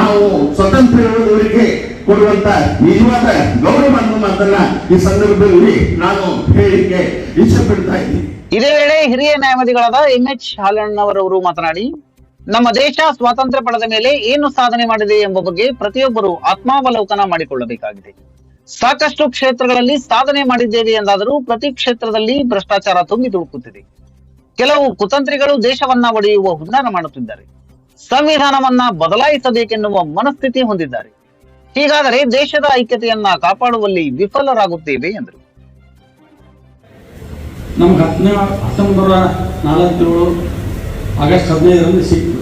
ನಾವು ಸ್ವತಂತ್ರರಿಗೆ ಕೊಡುವಂತ ನಿಜವಾದ ಗೌರವ ಅನ್ನೋ ಮಾತನ್ನ ಈ ಸಂದರ್ಭದಲ್ಲಿ ನಾನು ಹೇಳಿಕೆ ಇಚ್ಛೆ ಪಡ್ತಾ ಇದ್ದೀನಿ. ಇದೇ ವೇಳೆ ಹಿರಿಯ ನ್ಯಾಯವಾದಿಗಳಾದ MH ಹಾಲಣ್ಣವರವರು ಮಾತನಾಡಿ, ನಮ್ಮ ದೇಶ ಸ್ವಾತಂತ್ರ್ಯ ಪಡೆದ ಮೇಲೆ ಏನು ಸಾಧನೆ ಮಾಡಿದೆ ಎಂಬ ಬಗ್ಗೆ ಪ್ರತಿಯೊಬ್ಬರು ಆತ್ಮಾವಲೋಕನ ಮಾಡಿಕೊಳ್ಳಬೇಕಾಗಿದೆ. ಸಾಕಷ್ಟು ಕ್ಷೇತ್ರಗಳಲ್ಲಿ ಸಾಧನೆ ಮಾಡಿದ್ದೇವೆ ಎಂದಾದರೂ ಪ್ರತಿ ಕ್ಷೇತ್ರದಲ್ಲಿ ಭ್ರಷ್ಟಾಚಾರ ತುಂಬಿ ತುಳುಕುತ್ತಿದೆ. ಕೆಲವು ಕುತಂತ್ರಿಗಳು ದೇಶವನ್ನ ಒಡೆಯುವ ಹುನ್ನಾರ ಮಾಡುತ್ತಿದ್ದಾರೆ. ಸಂವಿಧಾನವನ್ನ ಬದಲಾಯಿಸಬೇಕೆನ್ನುವ ಮನಸ್ಥಿತಿ ಹೊಂದಿದ್ದಾರೆ. ಹೀಗಾದರೆ ದೇಶದ ಐಕ್ಯತೆಯನ್ನ ಕಾಪಾಡುವಲ್ಲಿ ವಿಫಲರಾಗುತ್ತೇವೆ ಎಂದರು. ನಮ್ಗೆ 1947 ಆಗಸ್ಟ್ 15ರಂದು ಸಿಕ್ತು.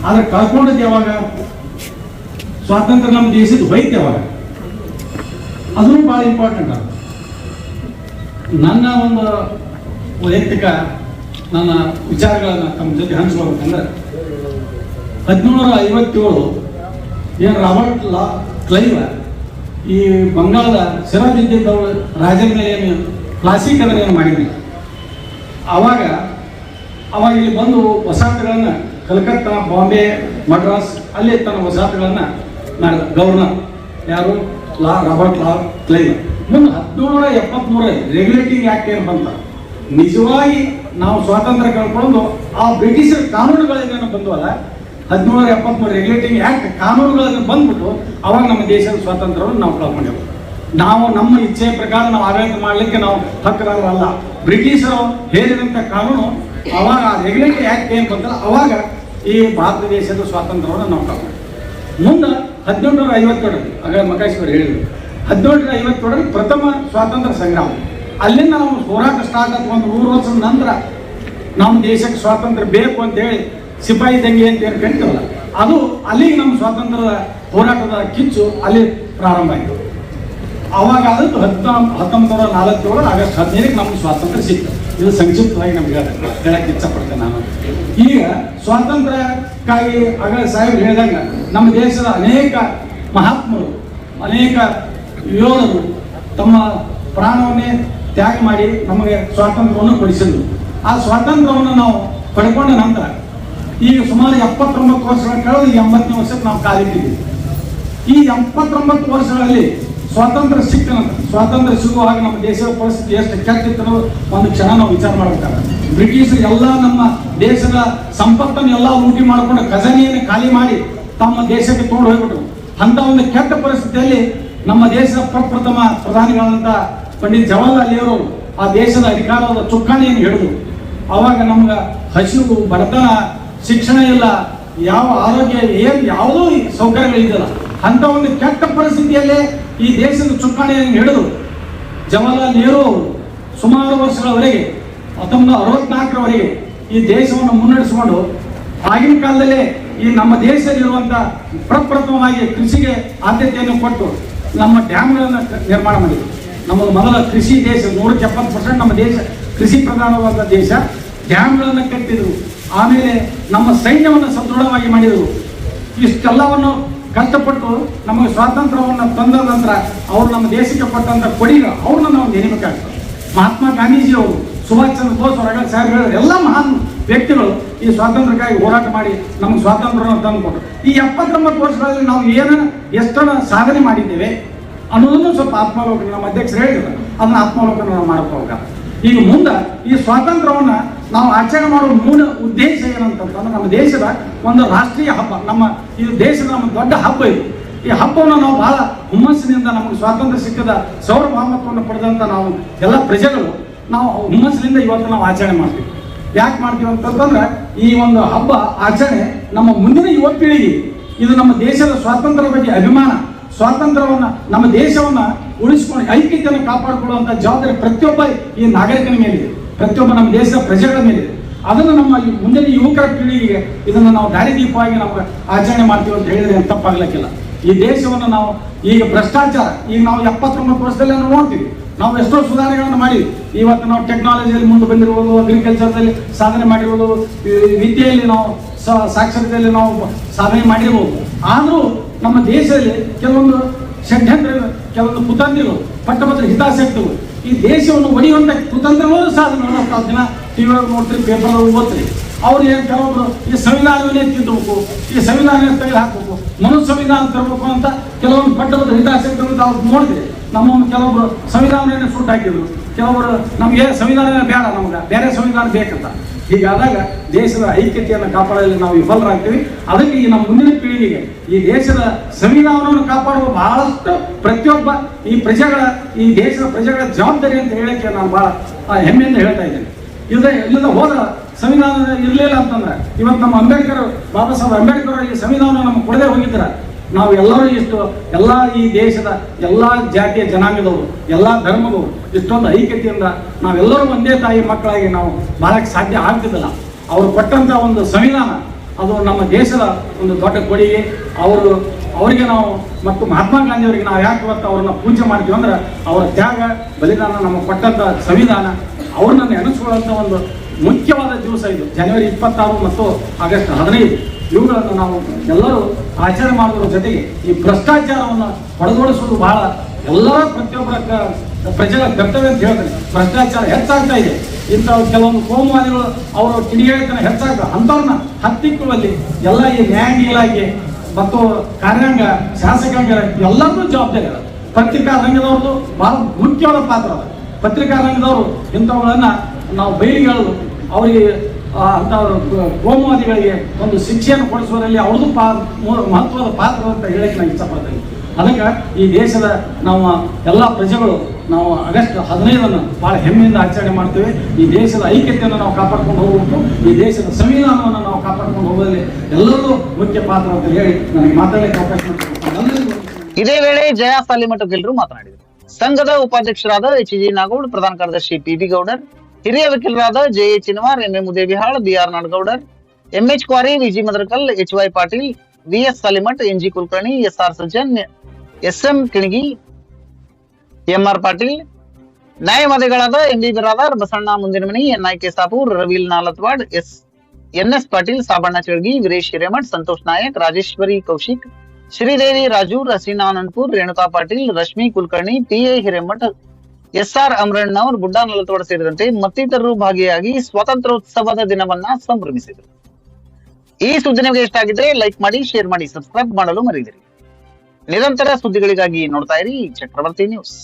ಆದ್ರೆ ಕಳ್ಕೊಂಡದ್ದು ಯಾವಾಗ? ಸ್ವಾತಂತ್ರ್ಯ ನಮ್ಮ ದೇಶದ ಹೋಯ್ತು ಯಾವಾಗ? ಅದೂ ಭಾಳ ಇಂಪಾರ್ಟೆಂಟ್ ಅದು. ನನ್ನ ಒಂದು ವೈಯಕ್ತಿಕ ನನ್ನ ವಿಚಾರಗಳನ್ನ ತಮ್ಮ ಜೊತೆ ಹಂಚ್ಕೊಳ್ಬೇಕಂದ್ರೆ 1757 ಏನು ರಾಬರ್ಟ್ ಕ್ಲೈವ್ ಈ ಬಂಗಾಳದ ಸಿರಾಜುದ್ದೀನ್ ರಾಜನ ಮೇಲೆ ಏನು ಕ್ಲಾಸಿಕ್ ಅದನ್ನು ಏನು ಮಾಡಿದ್ವಿ. ಅವಾಗ ಇಲ್ಲಿ ಬಂದು ವಸಾಹತುಗಳನ್ನು ಕಲ್ಕತ್ತಾ, ಬಾಂಬೆ, ಮಡ್ರಾಸ್ ಅಲ್ಲಿ ತನ್ನ ವಸಾಹತುಗಳನ್ನು ಮಾಡಿದ ಗವರ್ನರ್ ಯಾರು? Robert Clive. ಮುಂದೆ 1773 ರೆಗ್ಯುಲೇಟಿಂಗ್ ಆಕ್ಟ್ ಏನು ಬಂತ, ನಿಜವಾಗಿ ನಾವು ಸ್ವಾತಂತ್ರ್ಯ ಕಳ್ಕೊಂಡು ಆ ಬ್ರಿಟಿಷರ ಕಾನೂನುಗಳೇನೇನು ಬಂದವಲ್ಲ 1773 ರೆಗ್ಯುಲೇಟಿಂಗ್ ಆಕ್ಟ್ ಕಾನೂನುಗಳನ್ನು ಬಂದ್ಬಿಟ್ಟು ಅವಾಗ ನಮ್ಮ ದೇಶದ ಸ್ವಾತಂತ್ರ್ಯವನ್ನು ನಾವು ಕಳ್ಕೊಂಡೆವು. ನಾವು ನಮ್ಮ ಇಚ್ಛೆಯ ಪ್ರಕಾರ ನಾವು ಆಡಳಿತ ಮಾಡಲಿಕ್ಕೆ ನಾವು ಹಕ್ಕದಾರರಲ್ಲ. ಬ್ರಿಟಿಷರು ಹೇರಿದಂಥ ಕಾನೂನು ಅವಾಗ ರೆಗ್ಯುಲೇಟಿಂಗ್ ಆಕ್ಟ್ ಏನು ಬಂತಲ್ಲ ಅವಾಗ ಈ ಭಾರತ ದೇಶದ ಸ್ವಾತಂತ್ರ್ಯವನ್ನು ನಾವು ಕಳ್ಕೊಂಡೆ. ಮುಂದೆ 1857 ಆಗ ಮಕಾಶಿವರು ಹೇಳಿದರು, 1857 ಪ್ರಥಮ ಸ್ವಾತಂತ್ರ್ಯ ಸಂಗ್ರಾಮ. ಅಲ್ಲಿಂದ ನಾವು ಹೋರಾಟ ಸ್ಟಾರ್ಟ್ ಆದ ಒಂದು 100 ವರ್ಷದ ನಂತರ ನಮ್ಮ ದೇಶಕ್ಕೆ ಸ್ವಾತಂತ್ರ್ಯ ಬೇಕು ಅಂತ ಹೇಳಿ ಸಿಪಾಯಿ ದಂಗೆ ಅಂತ ಏನು ಕರಿತೀವಲ್ಲ ಅದು ಅಲ್ಲಿಗೆ ನಮ್ಮ ಸ್ವಾತಂತ್ರ್ಯದ ಹೋರಾಟದ ಕಿಚ್ಚು ಅಲ್ಲಿ ಪ್ರಾರಂಭ ಆಯಿತು. ಅವಾಗ ಆದದ್ದು 1947 ಆಗಸ್ಟ್ 15ಕ್ಕೆ ನಮ್ಗೆ ಸ್ವಾತಂತ್ರ್ಯ ಸಿಕ್ತು. ಇದು ಸಂಕ್ಷಿಪ್ತವಾಗಿ ನಮ್ಗೆ ಹೇಳಕ್ಕೆ ಇಚ್ಛಪಡ್ತೇನೆ ನಾನು. ಈಗ ಸ್ವಾತಂತ್ರ್ಯಕ್ಕಾಗಿ ಆಗ ಸಾಹೇಬ್ ಹೇಳಿದಂಗೆ ನಮ್ಮ ದೇಶದ ಅನೇಕ ಮಹಾತ್ಮರು, ಅನೇಕ ಯೋಧರು ತಮ್ಮ ಪ್ರಾಣವನ್ನೇ ತ್ಯಾಗ ಮಾಡಿ ನಮಗೆ ಸ್ವಾತಂತ್ರ್ಯವನ್ನು ಕೊಡಿಸಿದ್ರು. ಆ ಸ್ವಾತಂತ್ರ್ಯವನ್ನು ನಾವು ಪಡ್ಕೊಂಡ ನಂತರ ಈಗ ಸುಮಾರು 79 ವರ್ಷಗಳ ಕಳೆದು 80ನೇ ವರ್ಷಕ್ಕೆ ನಾವು ಕಾಲಿಟ್ಟಿದ್ದೀವಿ. ಈ 79 ವರ್ಷಗಳಲ್ಲಿ ಸ್ವಾತಂತ್ರ್ಯ ಸಿಕ್ಕ ನಂತರ, ಸ್ವಾತಂತ್ರ್ಯ ಸಿಗುವಾಗ ನಮ್ಮ ದೇಶದ ಪರಿಸ್ಥಿತಿ ಎಷ್ಟು ಕೆಟ್ಟಿತ್ತು ಅನ್ನೋದು ಒಂದು ಕ್ಷಣ ನಾವು ವಿಚಾರ ಮಾಡಬೇಕಾಗುತ್ತೆ. ಬ್ರಿಟಿಷರು ಎಲ್ಲ ನಮ್ಮ ದೇಶದ ಸಂಪತ್ತನ್ನು ಎಲ್ಲ ಲೂಟಿ ಮಾಡಿಕೊಂಡು ಖಜಾನೆಯನ್ನು ಖಾಲಿ ಮಾಡಿ ತಮ್ಮ ದೇಶಕ್ಕೆ ತಗೊಂಡು ಹೋಗ್ಬಿಟ್ರು. ಅಂತ ಒಂದು ಕೆಟ್ಟ ಪರಿಸ್ಥಿತಿಯಲ್ಲಿ ನಮ್ಮ ದೇಶದ ಪ್ರಪ್ರಥಮ ಪ್ರಧಾನಿಗಳಂತ ಪಂಡಿತ್ ಜವಾಹರ್ಲಾಲ್ ನೆಹರು ಆ ದೇಶದ ಅಧಿಕಾರದ ಚುಕ್ಕಾಣಿಯನ್ನು ಹಿಡಿದು ಅವಾಗ ನಮ್ಗೆ ಹಸಿವು, ಬಡತನ, ಶಿಕ್ಷಣ ಇಲ್ಲ, ಯಾವ ಆರೋಗ್ಯ ಏನು ಯಾವುದೂ ಸೌಕರ್ಯಗಳಿದ್ದಲ್ಲ. ಅಂತ ಒಂದು ಕೆಟ್ಟ ಪರಿಸ್ಥಿತಿಯಲ್ಲೇ ಈ ದೇಶದ ಚುಕ್ಕಾಣಿಯನ್ನು ಹಿಡಿದು ಜವಾಹರ್ಲಾಲ್ ನೆಹರು ಅವರು ಸುಮಾರು ವರ್ಷಗಳವರೆಗೆ 1964ರವರೆಗೆ ಈ ದೇಶವನ್ನು ಮುನ್ನಡೆಸಿಕೊಂಡು ಆಗಿನ ಕಾಲದಲ್ಲೇ ಈ ನಮ್ಮ ದೇಶದಲ್ಲಿರುವಂಥ ಪ್ರಪ್ರಥಮವಾಗಿ ಕೃಷಿಗೆ ಆದ್ಯತೆಯನ್ನು ಕೊಟ್ಟು ನಮ್ಮ ಡ್ಯಾಮ್ಗಳನ್ನು ನಿರ್ಮಾಣ ಮಾಡಿದರು. ನಮ್ಮ ಮೊದಲ ಕೃಷಿ ದೇಶ, 170% ನಮ್ಮ ದೇಶ ಕೃಷಿ ಪ್ರಧಾನವಾದ ದೇಶ. ಡ್ಯಾಮ್ಗಳನ್ನು ಕಟ್ಟಿದರು. ಆಮೇಲೆ ನಮ್ಮ ಸೈನ್ಯವನ್ನು ಸದೃಢವಾಗಿ ಮಾಡಿದರು. ಇಷ್ಟೆಲ್ಲವನ್ನು ಕಷ್ಟಪಟ್ಟು ನಮಗೆ ಸ್ವಾತಂತ್ರ್ಯವನ್ನು ತಂದ ನಂತರ ಅವರು ನಮ್ಮ ದೇಶಕ್ಕೆ ಕೊಟ್ಟಂಥ ಕೊಡುಗೆ ಅವ್ರನ್ನ ನಾವು ನೆನಬೇಕಾಗ್ತದೆ. ಮಹಾತ್ಮ ಗಾಂಧೀಜಿಯವರು, ಸುಭಾಷ್ ಚಂದ್ರ ಬೋಸ್ ಅವರ ಸಾಹೇಬರು ಎಲ್ಲ ಮಹಾನ್ ವ್ಯಕ್ತಿಗಳು ಈ ಸ್ವಾತಂತ್ರ್ಯಕ್ಕಾಗಿ ಹೋರಾಟ ಮಾಡಿ ನಮಗೆ ಸ್ವಾತಂತ್ರ್ಯವನ್ನು ತಂದುಕೊಟ್ಟರು. ಈ 79 ವರ್ಷಗಳಲ್ಲಿ ನಾವು ಎಷ್ಟನ್ನು ಸಾಧನೆ ಮಾಡಿದ್ದೇವೆ ಅನ್ನೋದನ್ನು ಸ್ವಲ್ಪ ಆತ್ಮಾವಲೋಕನ ನಮ್ಮ ಅಧ್ಯಕ್ಷರು ಹೇಳಿದ್ರು. ಅದನ್ನ ಆತ್ಮಾವಲೋಕನ ನಾವು ಮಾಡ್ಕೋಬೇಕು. ಈಗ ಮುಂದೆ ಈ ಸ್ವಾತಂತ್ರ್ಯವನ್ನು ನಾವು ಆಚರಣೆ ಮಾಡುವ ಮೂಲ ಉದ್ದೇಶ ಏನಂತಂದ್ರೆ ನಮ್ಮ ದೇಶದ ಒಂದು ರಾಷ್ಟ್ರೀಯ ಹಬ್ಬ, ನಮ್ಮ ಈ ದೇಶದ ನಮ್ಮ ದೊಡ್ಡ ಹಬ್ಬ ಇದು. ಈ ಹಬ್ಬವನ್ನು ನಾವು ಬಹಳ ಹುಮ್ಮಸ್ಸಿನಿಂದ ನಮಗೆ ಸ್ವಾತಂತ್ರ್ಯ ಸಿಕ್ಕದ ಸಾರ್ವಭೌಮತ್ವವನ್ನು ಪಡೆದಂಥ ನಾವು ಎಲ್ಲ ಪ್ರಜೆಗಳು ನಾವು ಹುಮ್ಮಸ್ಸಿನಿಂದ ಇವತ್ತು ನಾವು ಆಚರಣೆ ಮಾಡ್ತೀವಿ. ಯಾಕೆ ಮಾಡ್ತೀವಿ ಅಂತಂದ್ರೆ ಈ ಒಂದು ಹಬ್ಬ ಆಚರಣೆ ನಮ್ಮ ಮುಂದಿನ ಯುವ ಪೀಳಿಗೆ ಇದು ನಮ್ಮ ದೇಶದ ಸ್ವಾತಂತ್ರ್ಯದ ಬಗ್ಗೆ ಅಭಿಮಾನ, ಸ್ವಾತಂತ್ರ್ಯವನ್ನು ನಮ್ಮ ದೇಶವನ್ನು ಉಳಿಸಿಕೊಂಡು ಐಕ್ಯತೆಯನ್ನು ಕಾಪಾಡಿಕೊಳ್ಳುವಂಥ ಜವಾಬ್ದಾರಿ ಪ್ರತಿಯೊಬ್ಬ ಈ ನಾಗರಿಕನ ಮೇಲಿದೆ, ಪ್ರತಿಯೊಬ್ಬ ನಮ್ಮ ದೇಶದ ಪ್ರಜೆಗಳ ಮೇಲಿದೆ. ಅದನ್ನು ನಮ್ಮ ಮುಂದಿನ ಯುವಕರ ಪೀಳಿಗೆಗೆ ಇದನ್ನು ನಾವು ದಾರಿದೀಪವಾಗಿ ನಾವು ಆಚರಣೆ ಮಾಡ್ತೀವಿ ಅಂತ ಹೇಳಿದ್ರೆ ತಪ್ಪಾಗ್ಲಿಕ್ಕಿಲ್ಲ. ಈ ದೇಶವನ್ನು ನಾವು ಈಗ ಭ್ರಷ್ಟಾಚಾರ ಈಗ ನಾವು 79 ವರ್ಷದಲ್ಲಿ ನಾವು ನೋಡ್ತೀವಿ. ನಾವು ಎಷ್ಟೋ ಸುಧಾರಣೆಗಳನ್ನು ಮಾಡಿ ಇವತ್ತು ನಾವು ಟೆಕ್ನಾಲಜಿಯಲ್ಲಿ ಮುಂದೆ ಬಂದಿರ್ಬೋದು, ಅಗ್ರಿಕಲ್ಚರ್ದಲ್ಲಿ ಸಾಧನೆ ಮಾಡಿರ್ಬೋದು, ವಿದ್ಯೆಯಲ್ಲಿ ನಾವು ಸಾಕ್ಷರತೆಯಲ್ಲಿ ನಾವು ಸಾಧನೆ ಮಾಡಿರ್ಬೋದು. ಆದರೂ ನಮ್ಮ ದೇಶದಲ್ಲಿ ಕೆಲವೊಂದು ಷಡ್ಯಂತ್ರ, ಕೆಲವೊಂದು ಕುತಂತ್ರಿಗಳು, ಪಟ್ಟಭದ್ರ ಹಿತಾಸಕ್ತಿಗಳು ಈ ದೇಶವನ್ನು ಒಡೆಯುವಂಥ ಕುತಂತ್ರಗಳು ಸಾಧನೆ ನಾವು ದಿನ ಟಿವಿ ಒಳಗೆ ನೋಡ್ತೀರಿ, ಪೇಪರ್ ಓದ್ತೀರಿ. ಅವ್ರು ಏನು ಕೆಲವೊಬ್ರು ಈ ಸಂವಿಧಾನವನ್ನೇ ತಿದ್ದಬೇಕು, ಈ ಸಂವಿಧಾನ ತೆಗೆದು ಹಾಕಬೇಕು, ಮನು ಸಂವಿಧಾನ ತರಬೇಕು ಅಂತ ಕೆಲವೊಂದು ಪಟ್ಟಭದ್ರ ಹಿತಾಸಕ್ತಿಗಳು ನಾವು ನೋಡಿದ್ರಿ. ನಮ್ಮ ಕೆಲವೊಬ್ರು ಸಂವಿಧಾನವನ್ನು ಸುಟ್ಟು ಹಾಕಿದ್ರು, ಕೆಲವೊಬ್ಬರು ನಮಗೆ ಸಂವಿಧಾನ ಬೇಡ, ನಮ್ಗೆ ಬೇರೆ ಸಂವಿಧಾನ ಬೇಕಂತ. ಹೀಗಾದಾಗ ದೇಶದ ಐಕ್ಯತೆಯನ್ನು ಕಾಪಾಡಲು ನಾವು ವಿಫಲರಾಗ್ತೀವಿ. ಅದಕ್ಕೆ ಈ ನಮ್ಮ ಮುಂದಿನ ಪೀಳಿಗೆಗೆ ಈ ದೇಶದ ಸಂವಿಧಾನವನ್ನು ಕಾಪಾಡುವ ಬಹಳಷ್ಟು ಪ್ರತಿಯೊಬ್ಬ ಈ ದೇಶದ ಪ್ರಜೆಗಳ ಜವಾಬ್ದಾರಿ ಅಂತ ಹೇಳಕ್ಕೆ ನಾನು ಬಹಳ ಹೆಮ್ಮೆಯಿಂದ ಹೇಳ್ತಾ ಇದ್ದೇನೆ. ಇಲ್ಲದ ಹೋದ ಸಂವಿಧಾನ ಇರಲಿಲ್ಲ ಅಂತಂದ್ರೆ ಇವತ್ತು ನಮ್ಮ ಬಾಬಾ ಸಾಹೇಬ್ ಅಂಬೇಡ್ಕರ್ ಈ ಸಂವಿಧಾನ ನಮ್ಗೆ ಕೊಡದೆ ಹೋಗಿದ್ದಾರೆ. ನಾವು ಎಲ್ಲರೂ ಎಲ್ಲ ಈ ದೇಶದ ಎಲ್ಲ ಜಾತಿಯ ಜನಾಂಗದವರು, ಎಲ್ಲ ಧರ್ಮದವರು ಇಷ್ಟೊಂದು ಐಕ್ಯತೆಯಿಂದ ನಾವೆಲ್ಲರೂ ಒಂದೇ ತಾಯಿ ಮಕ್ಕಳಾಗಿ ನಾವು ಬಾಳಕ್ಕೆ ಸಾಧ್ಯ ಆಗ್ತಿದ್ದಿಲ್ಲ. ಅವರು ಕೊಟ್ಟಂತ ಒಂದು ಸಂವಿಧಾನ ಅದು ನಮ್ಮ ದೇಶದ ಒಂದು ದೊಡ್ಡ ಕೊಡುಗೆ. ಅವರಿಗೆ ನಾವು ಮತ್ತು ಮಹಾತ್ಮ ಗಾಂಧಿಯವರಿಗೆ ನಾವು ಯಾಕೆ ಇವತ್ತು ಅವ್ರನ್ನ ಪೂಜೆ ಮಾಡ್ತೀವಿ ಅಂದ್ರೆ ಅವರ ತ್ಯಾಗ ಬಲಿದಾನ ನಮಗೆ ಕೊಟ್ಟಂತ ಸಂವಿಧಾನ, ಅವ್ರನ್ನ ನೆನೆಸ್ಕೊಳ್ಳುವಂಥ ಒಂದು ಮುಖ್ಯವಾದ ದಿವಸ ಇದು. ಜನವರಿ 26 ಮತ್ತು ಆಗಸ್ಟ್ 15 ಇವುಗಳನ್ನು ನಾವು ಎಲ್ಲರೂ ಆಚರಣೆ ಮಾಡೋದ್ರ ಜೊತೆಗೆ ಈ ಭ್ರಷ್ಟಾಚಾರವನ್ನು ಹೊಡೆದೋಡಿಸುವುದು ಬಹಳ ಎಲ್ಲರ ಪ್ರತಿಯೊಬ್ಬರ ಪ್ರಜೆಗಳ ಕರ್ತವ್ಯ ಅಂತ ಹೇಳ್ತಾರೆ. ಭ್ರಷ್ಟಾಚಾರ ಹೆಚ್ಚಾಗ್ತಾ ಇದೆ. ಇಂಥ ಕೆಲವೊಂದು ಕೋಮುವಾದಿಗಳು ಅವರು ಕಿಡಿಗೇಡಿತನ ಹೆಚ್ಚಾಗ್ತದೆ. ಅಂಥವ್ರನ್ನ ಹತ್ತಿಕ್ಕುವಲ್ಲಿ ಎಲ್ಲ ಈ ನ್ಯಾಯಾಂಗ ಇಲಾಖೆ ಮತ್ತು ಕಾರ್ಯಾಂಗ, ಶಾಸಕಾಂಗ ಎಲ್ಲರನ್ನೂ ಜವಾಬ್ದಾರಿ ಅದ. ಪತ್ರಿಕಾ ರಂಗದವ್ರದ್ದು ಬಹಳ ಮುಖ್ಯವಾದ ಪಾತ್ರ ಅದ. ಪತ್ರಿಕಾ ರಂಗದವರು ಇಂಥವುಗಳನ್ನ ನಾವು ಬಯಲಿಗೆ ಹೇಳೋದು, ಅವರಿಗೆ ಅಂಥವ್ರ ಕೋಮುವಾದಿಗಳಿಗೆ ಒಂದು ಶಿಕ್ಷೆಯನ್ನು ಕೊಡಿಸುವುದರಲ್ಲಿ ಅವ್ರದ್ದು ಮಹತ್ವದ ಪಾತ್ರ ಅಂತ ಹೇಳಕ್ಕೆ ನಾನು ಇಷ್ಟಪಡ್ತೇನೆ. ಅದಕ್ಕೆ ಈ ದೇಶದ ನಾವು ಎಲ್ಲ ಪ್ರಜೆಗಳು ನಾವು ಆಗಸ್ಟ್ 15 ಭಾಳ ಹೆಮ್ಮೆಯಿಂದ ಆಚರಣೆ ಮಾಡ್ತೇವೆ. ಈ ದೇಶದ ಐಕ್ಯತೆಯನ್ನು ನಾವು ಕಾಪಾಡ್ಕೊಂಡು ಹೋಗಬೇಕು. ಈ ದೇಶದ ಸಂವಿಧಾನವನ್ನು ನಾವು ಕಾಪಾಡ್ಕೊಂಡು ಹೋಗೋದ್ರಲ್ಲಿ ಎಲ್ಲರೂ ಮುಖ್ಯ ಪಾತ್ರ ಅಂತ ಹೇಳಿ ನನಗೆ ಮಾತಾಡಲಿಕ್ಕೆ ಅವಕಾಶ ಮಾಡ್ತಾರೆ. ಇದೇ ವೇಳೆ ಜಯಾ ಸಾಲಿಮಠ ಗೆಲ್ಲರು ಮಾತನಾಡಿದರು. ಸಂಘದ ಉಪಾಧ್ಯಕ್ಷರಾದ HG ನಾಗೌಡ್, ಪ್ರಧಾನ ಕಾರ್ಯದರ್ಶಿ PB ಗೌಡರ್, ಹಿರಿಯ ವಕೀಲರಾದ JA Chinwar, MA Muddebihal, BR Nadagoudar, MH Kwari, VG Madarakal, HY Patil, VS Salimath, NG Kulkarni, SR Sajjan, SM Kinagi, MR Patil, ನ್ಯಾಯವಾದಿಗಳಾದ MB Biradar, Basanna Mundinamani, NIK Sapur, Raveel Nalatwad, NS Patil, Sabanna Chalagi, Veeresh Hiremath, Santosh Nayak, Rajeshwari Kaushik, Sridevi Raju, Rasina Anantapur, Renuka Patil, Rashmi Kulkarni, PA Hiremath, SR Amarannavar, Budda Nalatwada ಸೇರಿದಂತೆ ಮತ್ತಿತರರು ಭಾಗಿಯಾಗಿ ಸ್ವಾತಂತ್ರ್ಯೋತ್ಸವದ ದಿನವನ್ನ ಸಂಭ್ರಮಿಸಿದರು. ಈ ಸುದ್ದಿ ನಿಮಗೆ ಇಷ್ಟ ಆಗಿದ್ರೆ ಲೈಕ್ ಮಾಡಿ, ಶೇರ್ ಮಾಡಿ, ಸಬ್ಸ್ಕ್ರೈಬ್ ಮಾಡಲು ಮರೆಯದಿರಿ. ನಿರಂತರ ಸುದ್ದಿಗಳಿಗಾಗಿ ನೋಡ್ತಾ ಇರಿ ಚಕ್ರವರ್ತಿ ನ್ಯೂಸ್.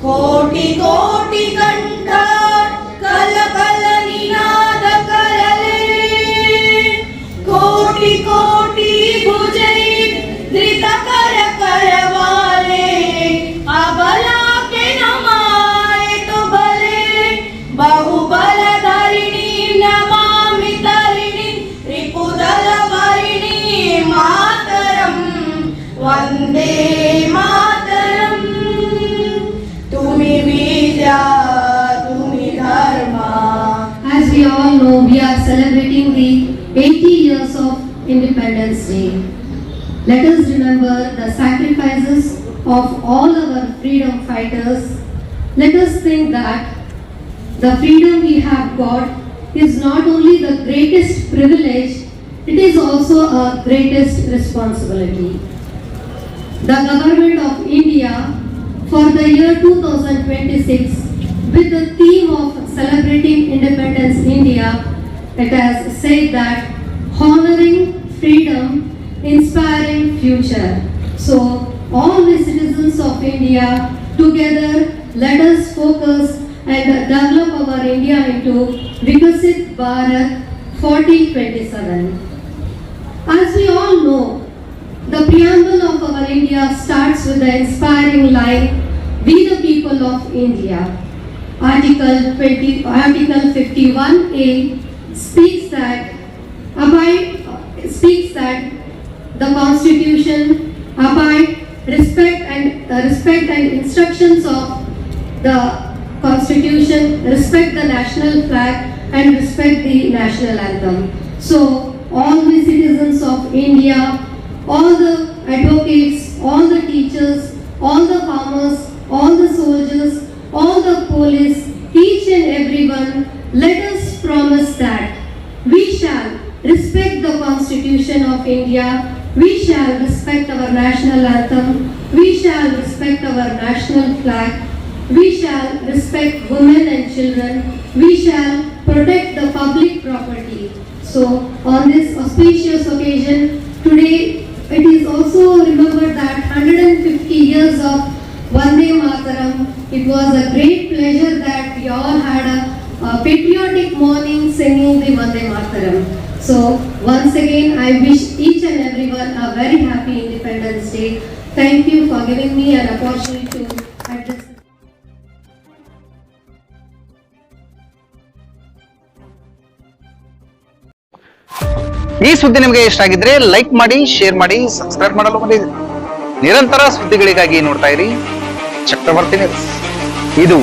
ಕೋಟಿ ಕೋಟಿ ಕಂಠ ಕಲ ಕಲ ನಿನಾದ ಕರಲೆ, ಕೋಟಿ ಕೋಟಿ ಭುಜೈ ಧೃತ ಕರ ಕರವಾಲೆ, ಅಬಲಾ के नमाए तो बले, बाहुबल धरिणी नमामि तरिणी, रिपुदल वरिणी मातरम, वंदे मातरम. तुम्ही विद्या, तुम्ही धर्मा. As we all know, we are celebrating the 80 years of Independence Day. Let us remember the sacrifices of all our freedom fighters. Let us think that the freedom we have got is not only the greatest privilege, it is also a greatest responsibility. The government of India for the year 2026, with the theme of celebrating Independence India, it has said that honoring freedom, inspiring future. So all the citizens of India together, let us focus and develop our India into Vikasit Bharat 4027. As we all know, the preamble of our India starts with the inspiring line, "We the people of India." Article 51A speaks that the Constitution abide, respect and instructions of the Constitution, respect the national flag and respect the national anthem. So all the citizens of India, all the advocates, all the teachers, all the farmers, all the soldiers, all the police, each and everyone, let us promise that we shall respect the Constitution of India, we shall respect our national anthem, we shall respect our national flag, we shall respect women and children, we shall protect the public property. So on this auspicious occasion, Today, it is also remembered that 150 years of Vande Mataram. It was a great pleasure that we all had a patriotic morning singing the Vande Mataram. So once again, I wish each and everyone a very happy Independence Day. Thank you for giving me an opportunity to address. ಈ ಸುದ್ದಿ ನಿಮಗೆ ಇಷ್ಟ ಆಗಿದ್ರೆ like ಮಾಡಿ, share ಮಾಡಿ, subscribe ಮಾಡಲು ಮರೆಯದಿರಿ. ನಿರಂತರ ಸುದ್ದಿಗಳಿಗಾಗಿ ನೋಡ್ತಾ ಇರಿ ಚಕ್ರವರ್ತಿ ನ್ಯೂಸ್. ಇದು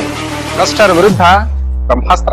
ಭ್ರಷ್ಟರ ವಿರುದ್ಧ ಬ್ರಹ್ಮಾಸ್ತ್ರ.